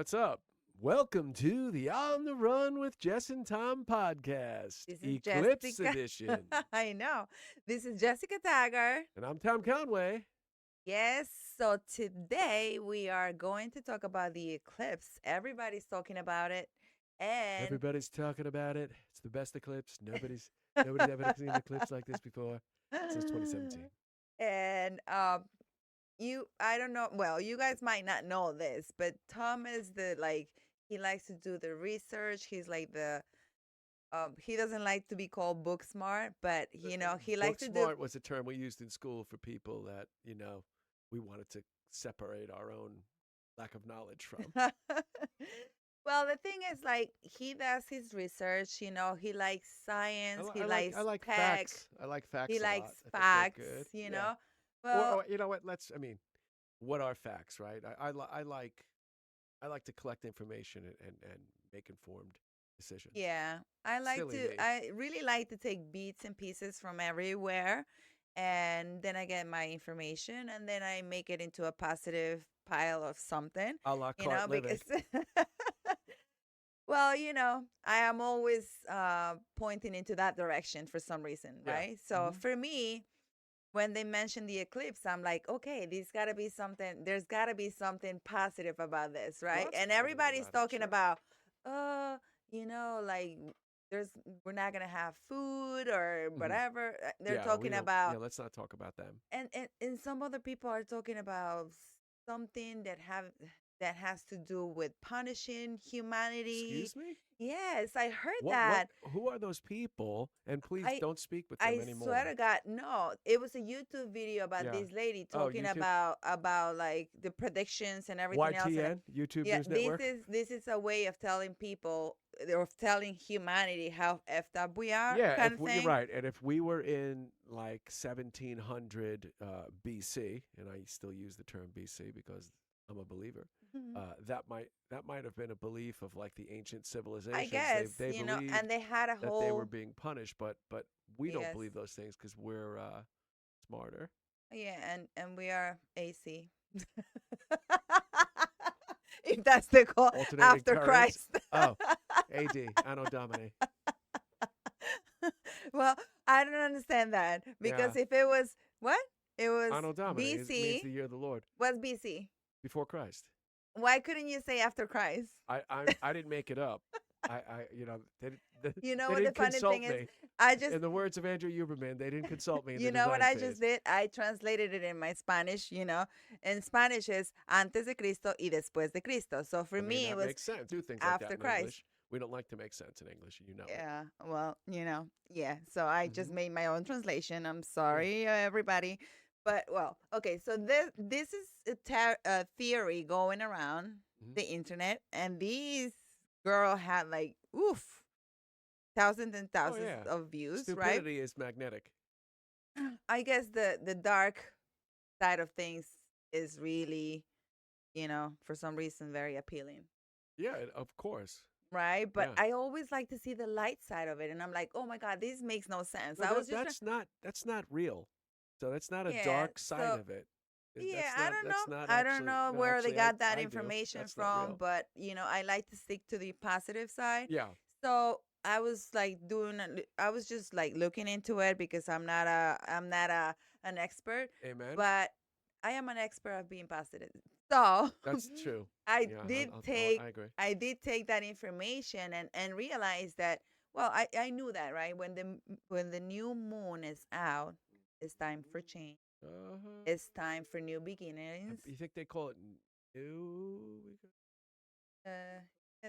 What's up? Welcome to the On the Run with Jess and Tom podcast, This is Eclipse Jessica. edition. I know. This is Jessica Tagger. And I'm Tom Conway. Yes. So today we are going to talk about the eclipse. Everybody's talking about it. And Everybody's talking about it. It's the best eclipse. Nobody's ever seen an eclipse like this before since 2017. and I don't know. Well, you guys might not know this, but Tom is he likes to do the research. He's like he doesn't like to be called book smart, but he Book likes to do. smart was a term we used in school for people that, we wanted to separate our own lack of knowledge from. Well, the thing is, like, he does his research. He likes science. He likes I like tech. facts. I like facts He a likes lot. I think facts. they're good. You Yeah. know. Well, Or you know what? What are facts, right? I like to collect information and make informed decisions. yeah, Silly me. I really like to take bits and pieces from everywhere, and then I get my information, and then I make it into a positive pile of something. A la carte living. Because well, I am always pointing into that direction for some reason, Yeah. right? So for me, when they mention the eclipse, I'm like, okay, there's gotta be something positive about this, right? Lots And positive everybody's about it, talking sure. about, uh, like there's we're not gonna have food or whatever. They're Yeah, talking yeah, about, let's not talk about them. and some other people are talking about something that has to do with punishing humanity. Excuse me? Yes, I heard What that. who are those people? And please I don't speak with them I swear anymore. to God, no. It was a YouTube video about Yeah. this lady Oh, talking YouTube? about like the predictions and everything else. And YTN, YouTube yeah, News Network. this is a way of telling people, or of telling humanity how effed up we are, Yeah, kind of you're thing. right. And if we were in like 1700 BC, and I still use the term BC because I'm a believer, that might have been a belief of like the ancient I civilizations. guess, They believed and they had a that they were whole being punished, but we don't yes, believe those things because we're smarter. yeah, and we are AC. If that's the call Alternating after currents. Christ. Oh, AD, Anno Domini. Well, I don't understand that because Yeah, if it was what? It was Anno Domini means BC. the year of the Lord What's BC? before Christ. Why couldn't you say after Christ? I didn't make it up. They You know they what the didn't funny consult thing is? me. I just, In the words of Andrew Huberman, they didn't consult me in the you know what design I phase. just did? I translated it in my Spanish, In Spanish is antes de Cristo y después de Cristo. So for I mean, me, that it was makes sense. Do things like that after in Christ. English. We don't like to make sense in English. You know it. Yeah, well, yeah. So I just Mhm. made my own translation. I'm Yeah. sorry, everybody. But well, okay. So this is a theory going around Mhm. the internet, and these girl had like thousands and Oh thousands yeah. of views, right? Stupidity is magnetic. I guess the dark side of things is really, for some reason very appealing. Yeah, of course. Right, but Yeah. I always like to see the light side of it, and I'm like, oh my god, this makes no sense. No, I was just that's not real. So that's not a yeah. dark side So of it. yeah, I don't know. That's not I don't actually know no. where they Actually, got that I do. information That's not from, real. but I like to stick to the positive side. Yeah. So I was like I was just like looking into it because I'm not an expert, Amen. but I am an expert of being positive. So That's true. I Yeah, did I take agree. I did take that information and realize that, well, I knew that, right? When the new moon is out, it's time for change. Uh-huh. It's time for new beginnings. You think they call it new?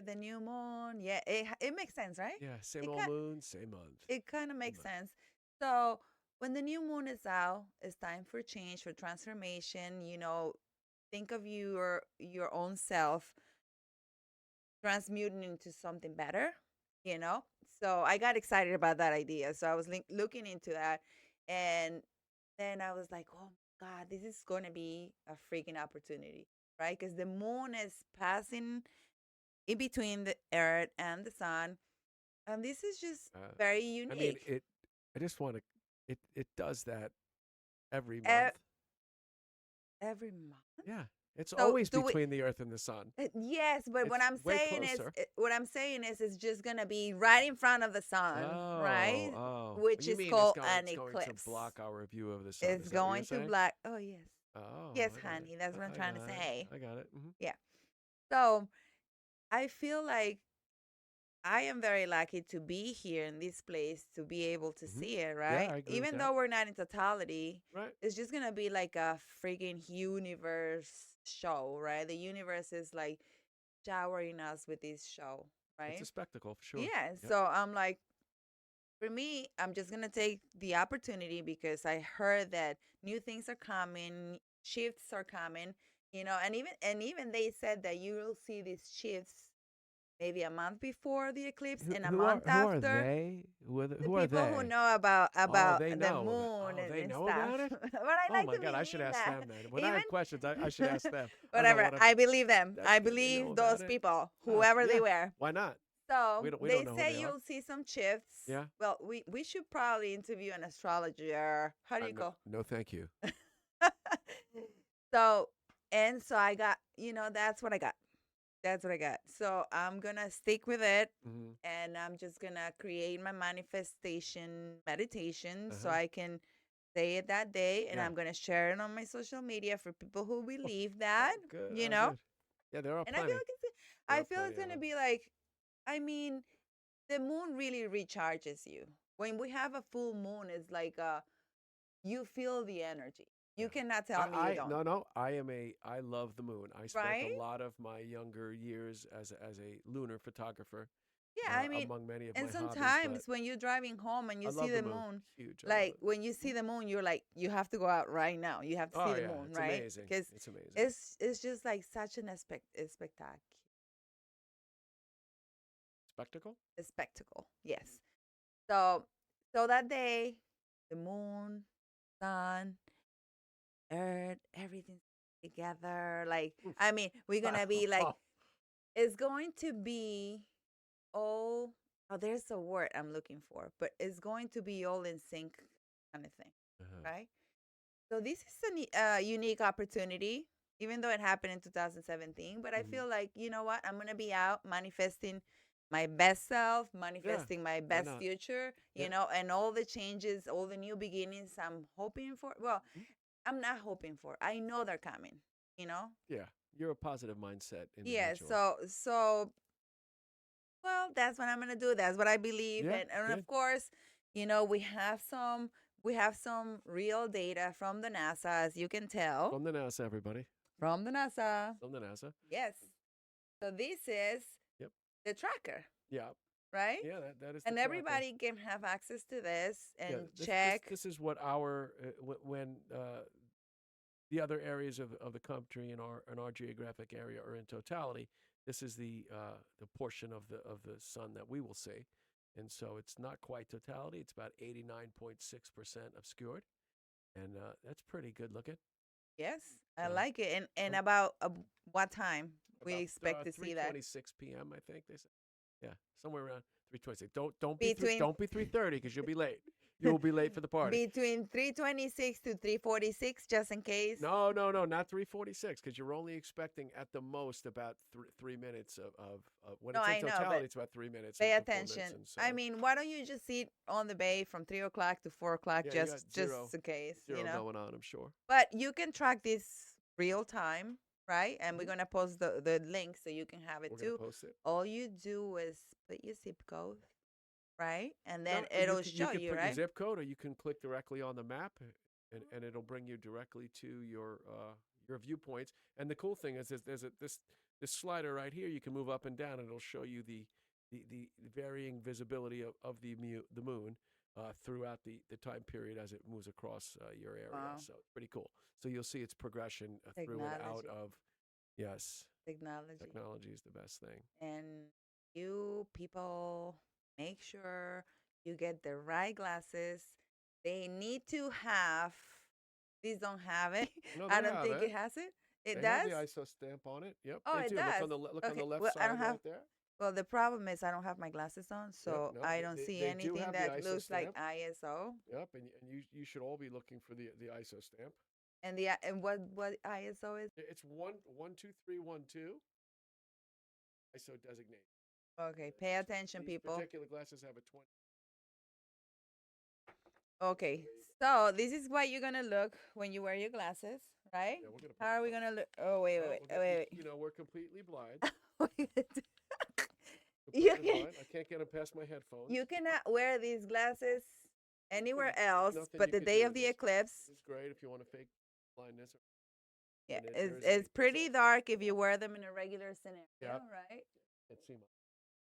The new moon, yeah, it makes sense, right? Yeah, same It old kind moon, same month. it kind of makes month. sense. So when the new moon is out, it's time for change, for transformation. Think of your own self transmuting into something better, you know? So I got excited about that idea. So I was looking into that. And then I was like, oh my God, this is going to be a freaking opportunity, right? Because the moon is passing in between the earth and the sun. And this is just very I mean, unique. I just want to. It does that every E- month. every month? Yeah, It's So always do we? between the Earth and the Sun. Yes, but It's way closer. what I'm saying is, it's just gonna be right in front of the sun, Oh, right? oh. Which You is mean called an it's going to eclipse. block our view of the sun? It's Is that what you're going to saying? black. Oh yes, Oh, yes, I got it. honey. That's what I'm I trying to got it. say. I got it. Yeah. So I feel like I am very lucky to be here in this place to be able to Hmm. see it, Yeah, right? I agree with Even that. though we're not in totality, Right. it's just gonna be like a freaking universe show, right? The universe is like showering us with this show, It's a right? spectacle for sure. Yeah. Yep. So I'm like, for me, I'm just gonna take the opportunity because I heard that new things are coming, shifts are coming, and even they said that you will see these shifts maybe a month before the eclipse and a month Who are after. they? The Who are people who they? know about Oh, about they the know about. moon Oh, they and know stuff. about it. But I Oh like my to God, I should believe ask that. them then. When I Even have questions, I should ask them. I don't know whatever, what I'm. I believe them. That's I good. They know believe about those it. people, Oh, whoever they yeah. were. Why not? So We they don't know who say they are. you'll see some shifts. Yeah. Well, we should probably interview an astrologer. How do you No, call? no, thank you. So so I got, that's what I got. That's what I got. So I'm gonna stick with it, Hmm. and I'm just gonna create my manifestation meditation so Uh-huh. I can say it that day, and Yeah. I'm gonna share it on my social media for people who Oh, believe that, oh, good. you Oh, know. good. Yeah, there are And I feel plenty. like There I are feel plenty it's of gonna them. be like, I mean, the moon really recharges you. When we have a full moon, it's like you feel the energy. You Yeah. cannot tell me you don't, No, no. I love the moon. I spent a right? lot of my younger years as a lunar photographer, Yeah, I mean, among many of and my hobbies. But sometimes when you're driving home and I you see love the the moon. moon, Huge. I love like it. when you see Mhm. the moon, you're like, you have to go out right now. You have to see Oh the yeah, moon, it's right? amazing. Because It's amazing. it's just like such an spectacle, Spectacle. a spectacle. Yes. So that day, the moon, sun, earth, everything's together. Like, I mean, we're gonna be like, it's going to be all. Oh, there's a word I'm looking for, but it's going to be all in sync, kind of thing, Uh-huh. right? So this is a unique opportunity, even though it happened in 2017. But I Mhm. feel like, you know what? I'm gonna be out manifesting my best self, Yeah. manifesting my Why best not? future, Yeah. and all the changes, all the new beginnings I'm hoping for. Well, Mhm. I'm not hoping for. I know they're coming. You know. Yeah. You're a positive mindset Yeah. individual. So well, that's what I'm gonna do. That's what I believe, Yeah. and of Good. course, we have some real data from the NASA, as you can tell, From the NASA, everybody. from the NASA. From the NASA. Yes. So this is Yep. the tracker, Yeah. right? Yeah. That is the And tracker. everybody can have access to this Yeah. and This check. this is what our when the other areas of the country in our geographic area are in totality. This is the portion of the sun that we will see, and so it's not quite totality. It's about 89.6% obscured, and that's pretty good looking. Yes, I So like it. And um, about what time we about expect to see that? 3:26 p.m. I think they said. Yeah, somewhere around 3:26. Between Don't be 3:30 because you'll be late. You will be late for the party. between 3:26 to 3:46, just in case. No, no, no, not 3:46 because you're only expecting at the most about 3 minutes of when No, it's in I know, totality, but it's about 3 minutes pay to 4 minutes, attention. and I so mean, why don't you just sit on the bay from 3 o'clock to 4 o'clock, yeah, you got just in case, zero going on. I'm sure. But you can track this real time, right? And we're Hmm. gonna post the link so you can have it We're gonna too. post it. All you do is put your zip code, right? And No, then it'll you show could you, put your right? zip code, or you can click directly on the map, and it'll bring you directly to your viewpoints. And the cool thing is, there's this slider right here. You can move up and down, and it'll show you the varying visibility of the moon throughout the time period as it moves across your area. Wow, So it's pretty cool. So you'll see its progression through and out technology, of. Yes, technology. technology is the best thing. And you people, make sure you get the right glasses. They need to have. These don't have it. No, I they don't have think it. it has it. It They have does. the ISO stamp on it. Yep, Oh, they it do. does. Look on Okay. the left Well, I don't side have. right there. Well, the problem is I don't have my glasses on, Yep. so No, I don't see they do anything have the that ISO looks like stamp. ISO. Yep, and you should all be looking for the ISO stamp. And what ISO is? It's 12312 ISO designated. Okay, pay attention, These people. particular glasses have a 20. Okay, so this is what you're gonna look when you wear your glasses, right? Yeah, we're gonna How put. are we gonna look? Oh, wait, wait, Oh, wait, wait, we're completely blind. wait. You Completely can blind. I can't get them past my headphones. you cannot wear these glasses anywhere There's else nothing but you the could day do. of the eclipse. This is great if you want to fake blindness. Yeah, And it's, there's it's there's pretty dark if you wear them in a regular scenario, yep. right? Let's see.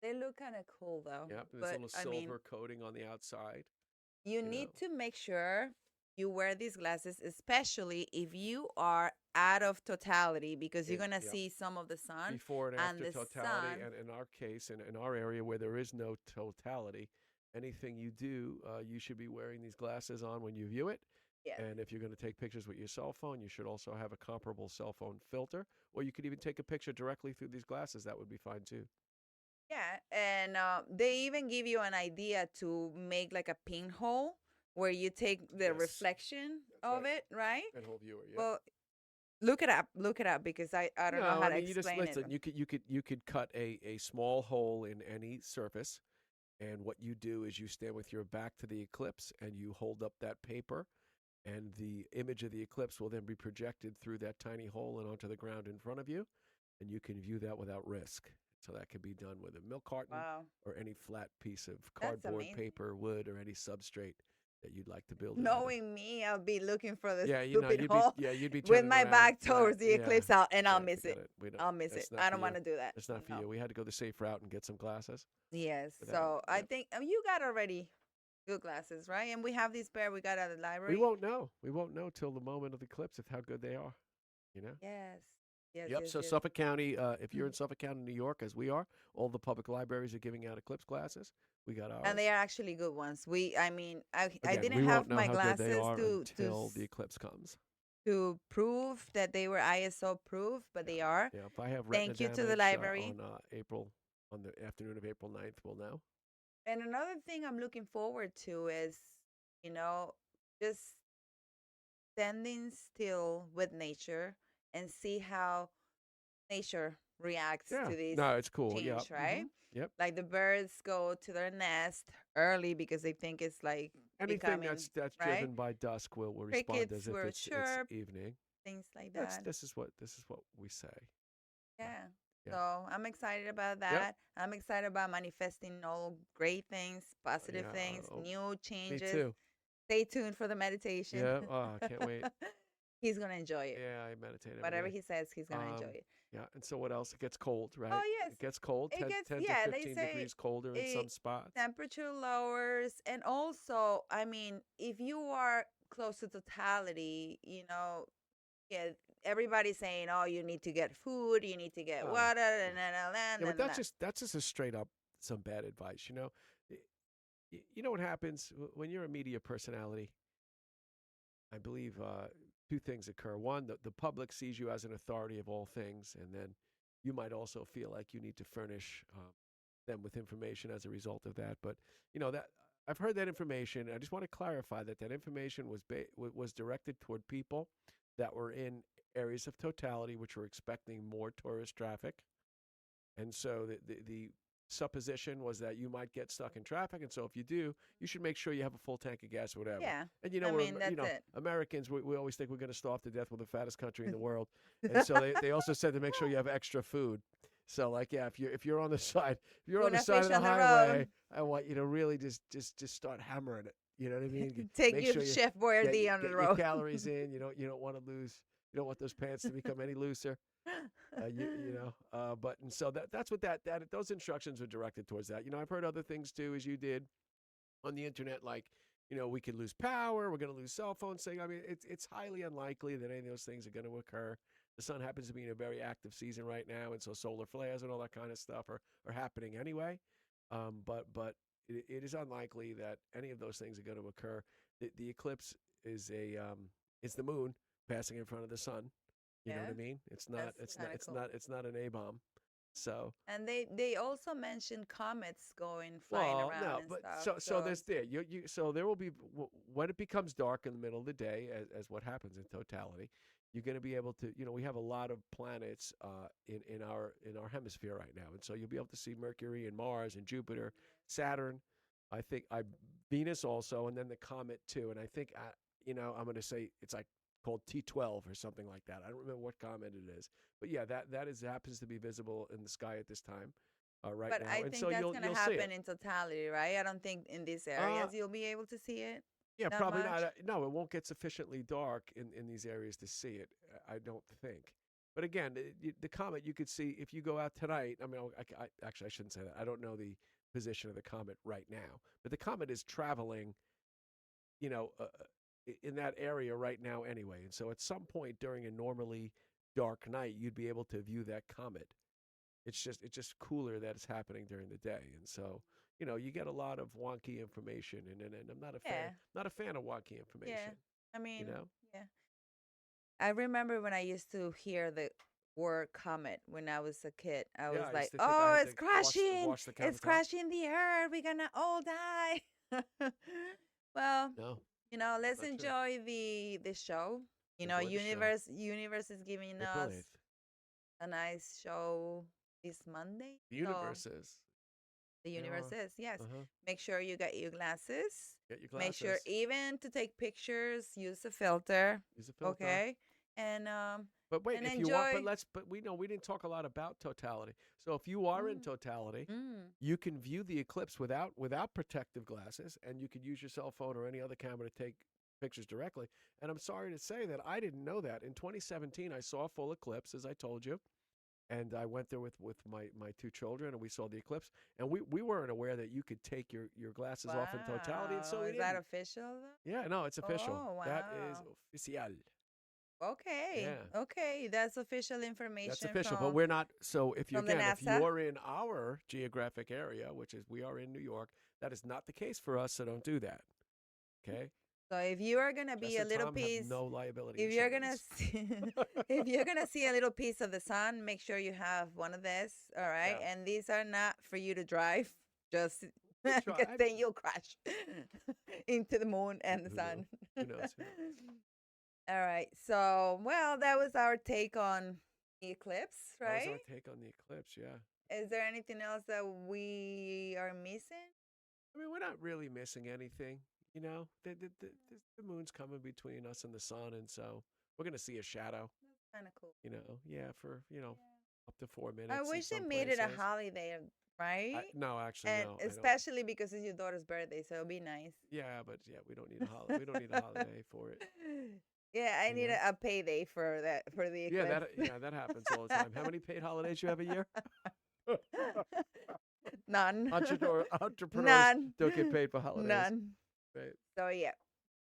They look kind of cool though. Yep. There's a But little I mean, silver coating on the outside. you You need know. to make sure you wear these glasses, especially if you are out of totality, because you're gonna Yep. see some of the sun, Before and and after the totality, sun. and in our case, in our area where there is no totality, anything you do, you should be wearing these glasses on when you view it. Yes. And if you're going to take pictures with your cell phone, you should also have a comparable cell phone filter, or you could even take a picture directly through these glasses. That would be fine too. Yeah, and they even give you an idea to make like a pinhole where you take the Yes, reflection that's of right. it, right? And whole viewer, yep. Well, look it up because I don't know No, how I to mean you just explain it. listen. You could cut a small hole in any surface, and what you do is you stand with your back to the eclipse and you hold up that paper, and the image of the eclipse will then be projected through that tiny hole and onto the ground in front of you, and you can view that without risk. So that can be done with a milk carton Wow, or any flat piece of that's cardboard, amazing. paper, wood, or any substrate that you'd like to build it out of. Knowing me, I'll be looking for the Yeah, stupid hole you'd be with turning my around back flat. towards the Yeah, eclipse out, and I'll yeah, miss forget it. it. We don't. I'll miss it. That's not I for don't want you. to do that. That's not for No. you. We had to go the safe route and get some glasses Yes. for that. So I Yep. think you got already good glasses, right? And we have this pair we got at the We library. won't know. We won't know till the moment of the eclipse of how good they are. You know. Yes. Yes. Yep. Yes. So Yes. Suffolk County, if you're in Suffolk County, New York, as we are, all the public libraries are giving out eclipse glasses. We got And ours. they are actually good ones. I mean, I Again, didn't we won't have know my how good they glasses are until the eclipse comes. to prove that they were ISO proof, but Yeah. they are. Yeah. If I have retina Thank you to the damage library. on the afternoon of April 9th, we'll know. And another thing I'm looking forward to is, you know, just standing still with nature and see how nature reacts Yeah. to this No, it's cool. Yep. change, right? Yep. Like the birds go to their nest early because they think it's like Anything becoming, that's right? driven by dusk will respond Crickets as if will it's chirp, evening. things like That's that. this is what we say. Yeah. Yeah. Yeah. So I'm excited about Yep. that. I'm excited about manifesting all great things, positive Yeah. things, new Me changes. too. Stay tuned for the meditation. Yeah. Oh, I can't wait. He's gonna enjoy it. Yeah, I meditate every Whatever day. he says, he's gonna enjoy Um, it. yeah, and so what else? It gets cold, right? Oh yes, It gets cold, it gets, 10 to yeah. They 15 say degrees colder in some it spots. temperature lowers, and also, I mean, if you are close to totality, yeah, everybody's saying, oh, you need to get food, you need to get Oh, water, yeah. and Yeah, but then that's just a straight up some bad advice, you know. You know what happens when you're a media personality? I believe two things occur. One, the public sees you as an authority of all things, and then you might also feel like you need to furnish them with information as a result of that. But that I've heard that information. I just want to clarify that information was directed toward people that were in areas of totality, which were expecting more tourist traffic, and so the supposition was that you might get stuck in traffic, and so if you do, you should make sure you have a full tank of gas, or whatever. yeah. And I mean, that's it. Americans, we always think we're going to starve to death. We're the fattest country in the world, and so they also said to make sure you have extra food. So like, yeah, if you're on the side, if you're on the Tuna side fish of the on the highway, road. I want you to really just start hammering it. You know what I mean? Take Make your sure you Chef Boyardee on get the your road. calories in. You don't want to lose. You don't want those pants to become any looser. But and so that's what that those instructions are directed towards that. I've heard other things too, as you did on the internet, like we could lose power, we're going to lose cell phone signal. I mean, it's highly unlikely that any of those things are going to occur. The sun happens to be in a very active season right now, and so solar flares and all that kind of stuff are happening anyway. But it is unlikely that any of those things are going to occur. The eclipse is it's the moon passing in front of the sun. You know what I Yeah, mean? It's not. that's It's not. kind of It's cool. not. It's not an A bomb. So, And they also mentioned comets going flying well, around no, and but stuff. so So there's there. So there will be when it becomes dark in the middle of the day, as what happens in totality, you're going to be able to. We have a lot of planets in our hemisphere right now, and so you'll be able to see Mercury and Mars and Jupiter, Saturn. I think Venus also, and then the comet too. And I think I'm going to say it's like called T12 or something like that. I don't remember what comet it is, but yeah, that is happens to be visible in the sky at this time, right but now, I and think so that's you'll gonna see it. happen in totality, right? I don't think in these Uh, areas you'll be able to see it yeah, that probably not. much. No, it won't get sufficiently dark in these areas to see it. I don't think. But again, the comet you could see if you go out tonight. I mean, actually I shouldn't say that. I don't know the position of the comet right now, but the comet is traveling, you know, in that area right now anyway. And so at some point during a normally dark night, you'd be able to view that comet. It's just cooler that it's happening during the day, and so you get a lot of wonky information, and I'm Yeah, not a fan of wonky yeah. information. I You mean, know, yeah. I remember when I used to hear the word comet when I was a kid. I yeah, was I like, used to think I "Oh, had it's to watch crashing! watch the It's comet top. crashing the earth. We're gonna all die." Well, No, let's not true. enjoy the show. Enjoy the show. Universe is giving April us 8th. a nice show this Monday. The So universe is. the Yeah. universe is, yes. Uh huh. Make sure you get your glasses. Get your Make sure glasses. even to take pictures, use a filter, Use a filter. okay? And But wait, if you want, enjoy. but we know we didn't talk a lot about totality. So if you are in Mm, totality, mm. you can view the eclipse without protective glasses, and you could use your cell phone or any other camera to take pictures directly. And I'm sorry to say that I didn't know that. In 2017, I saw a full eclipse, as I told you, and I went there with my two children, and we saw the eclipse. And we weren't aware that you could take your glasses off in totality, and so Wow. we Is that didn't. official Yeah, no, it's though? official. Oh, That is wow. official. Okay. Yeah. Okay. That's official That's information official, but we're not. So if you from the again, if NASA. you're in our geographic area, which is we are in New York, that is not the case for us. So don't do that. Okay. So if you are gonna be Jess a and little Tom have piece, no liability if you're gonna insurance. see, if you're gonna see a little piece of the sun, make sure you have one of this. All right, Yeah. and these are not for you to drive. Just We because try. then you'll crash into the moon and the Who knows? sun. Who knows? Who knows? All right. So, well, that was our take on eclipse, That was right? our take on the eclipse. Yeah. Is there anything else that we are missing? I mean, we're not really missing anything. The moon's coming between us and the sun, and so we're gonna see a shadow. Kind of cool. Yeah, for up to four I minutes in wish they some made it a places. holiday, right? No, actually, And no, I don't. especially because it's your daughter's birthday, so it'll be nice. Yeah, but yeah, we don't need a holiday. We don't need a holiday for it. Yeah, I You need know. a payday for that for the Yeah, eclipse. that happens all the time. How many paid holidays you have a year? None. Entrepreneurs None. don't get paid for holidays. None. Right. So yeah.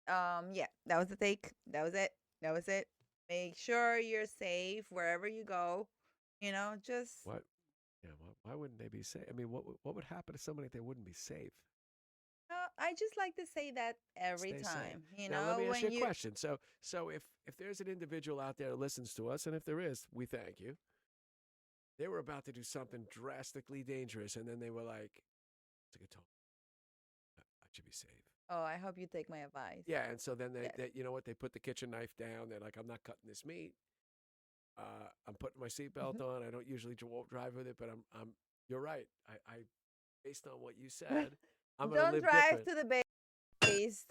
Yeah, that was the take. That was it. That was it. Make sure you're safe wherever you go. Just What? Yeah. Why wouldn't they be safe? I mean, what would happen to somebody if they wouldn't be safe? I just like to say that every Stay safe. time. Now, let me ask you When a you question. So if there's an individual out there that listens to us, and if there is, we thank you. They were about to do something drastically dangerous, and then they were like, "It's a good talk. I should be safe." Oh, I hope you take my advice. Yeah, and so then Yes. you know what? They put the kitchen knife down. They're like, "I'm not cutting this meat. I'm putting my seatbelt on. I don't usually drive with it, but I'm. You're right. I based on what you said, I'm gonna Don't live drive different. to the base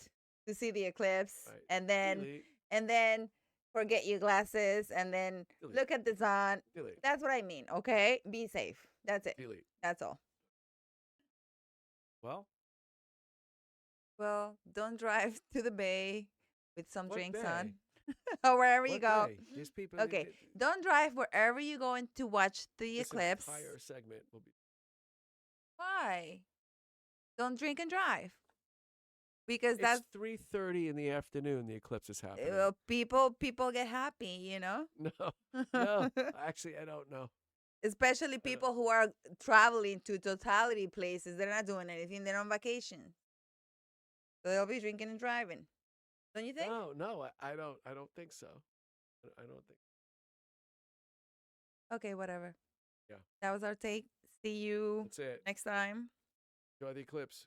to see the eclipse Right? and then Delete, and then forget your glasses and then delete, look at the sun. delete, That's what I mean, okay? Be safe. That's it. delete. That's all. Well, Well, don't drive to the bay with some what drinks bay? on or wherever you What go. bay? These people. Okay. Don't drive wherever you're going to watch the This eclipse. entire segment will be. Why? Don't drink and drive. Because It's that's 3:30 in the afternoon. The eclipse is happening. people get happy, No, no. Actually, I don't know. Especially I don't. people who are traveling to totality places. They're not doing anything. They're on vacation. So they'll be drinking and driving. Don't you think? No. I don't. I don't think so. I don't think. Okay, whatever. Yeah. That was our take. See you That's it. next time. Enjoy the eclipse.